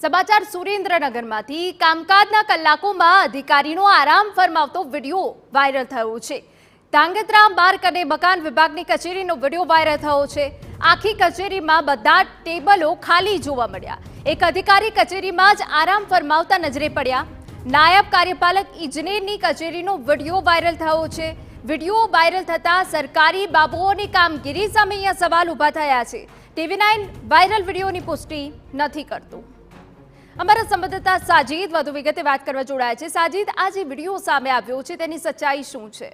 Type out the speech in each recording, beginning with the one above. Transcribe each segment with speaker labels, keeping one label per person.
Speaker 1: સમાચાર સુરેન્દ્રનગરમાંથી કામકાજના કલાકોમાં અધિકારીનો આરામ ફરમાવતો વિડીયો વાયરલ થયો છે। ધાંગધ્રા માર્ગ અને મકાન વિભાગની કચેરીનો વિડીયો વાયરલ થયો છે। આખી કચેરીમાં બધા ટેબલો ખાલી જોવા મળ્યા। એક અધિકારી કચેરીમાં જ આરામ ફરમાવતા નજરે પડ્યા। નાયબ કાર્યપાલક ઇજનેરની કચેરીનો વિડીયો વાયરલ થયો છે। વિડીયો વાયરલ થતા સરકારી બાબુઓની કામગીરી સામે અહીંયા સવાલ ઊભા થયા છે। TV9 વાયરલ વિડીયોની પુષ્ટિ નથી કરતું। અમારા સંવાદદાતા સાજીદ વધુ વિગતે વાત કરવા જોડાયા છે। સાજીદ, આ જે વિડીયો સામે આવ્યો છે તેની સચ્ચાઈ શું છે?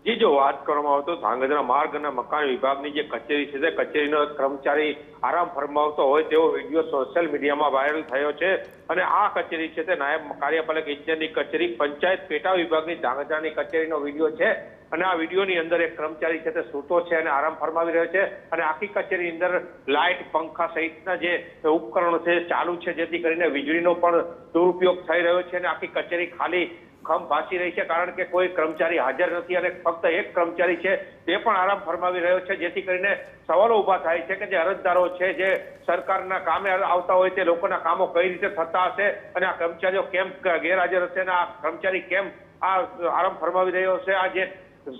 Speaker 2: જી, જો વાત કરવામાં આવે તો ધાંગધ્રા માર્ગ અને મકાન વિભાગની જે કચેરી છે તે કચેરીનો કર્મચારી આરામ ફરમાવતો હોય તેવો વિડીયો સોશિયલ મીડિયામાં વાયરલ થયો છે। અને આ કચેરી છે તે નાયબ કાર્યપાલક ઇજનેરની કચેરી પંચાયત પેટા વિભાગની ધાંગધ્રાની કચેરીનો વિડીયો છે। અને આ વિડીયોની અંદર એક કર્મચારી છે તે સૂતો છે અને આરામ ફરમાવી રહ્યો છે। અને આખી કચેરી અંદર લાઇટ, પંખા સહિતના જે ઉપકરણો છે ચાલુ છે, જેથી કરીને વીજળીનો પણ દુરુપયોગ થઈ રહ્યો છે। અને આખી કચેરી ખાલી ખમ ભાસી રહી છે, કારણ કે કોઈ કર્મચારી હાજર નથી અને ફક્ત એક કર્મચારી છે તે પણ આરામ ફરમાવી રહ્યો છે। જેથી કરીને સવાલો ઉભા થાય છે કે જે અરજદારો છે, જે સરકારના કામે આવતા હોય તે લોકોના કામો કઈ રીતે થતા હશે અને આ કર્મચારીઓ કેમ ગેરહાજર હશે અને આ કર્મચારી કેમ આ આરામ ફરમાવી રહ્યો છે। આ જે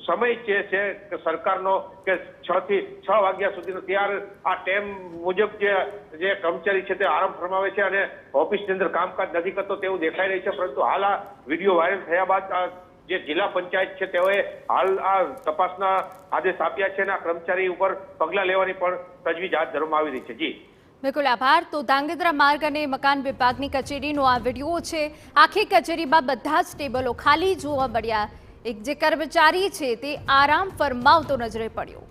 Speaker 2: સમય છે કે સરકારનો કે 6 થી 6 વાગ્યા સુધીનો ત્યાર આ ટાઈમ મુજબ જે કર્મચારી છે તે આરામ ફરમાવે છે અને ઓફિસની અંદર કામકાજ નથી કરતો તેવું દેખાઈ રહ્યું છે। પરંતુ હાલ આ વિડીયો વાયરલ થયા બાદ જે જિલ્લા પંચાયત છે તેઓએ હાલ આ તપાસના આદેશ આપ્યા છે અને આ કર્મચારી ઉપર પગલાં લેવાની પણ તજવીજ હાથ ધરવામાં આવી રહી છે। જી
Speaker 1: બિલકુલ, આભાર। તો ધાંગધ્રા માર્ગ અને મકાન વિભાગની કચેરીનો આ વિડીયો છે। આખી કચેરીમાં બધા જ ટેબલો ખાલી જોવા મળ્યા। એક જે કર્મચારી છે તે આરામ ફરમાવતો નજરે પડ્યો।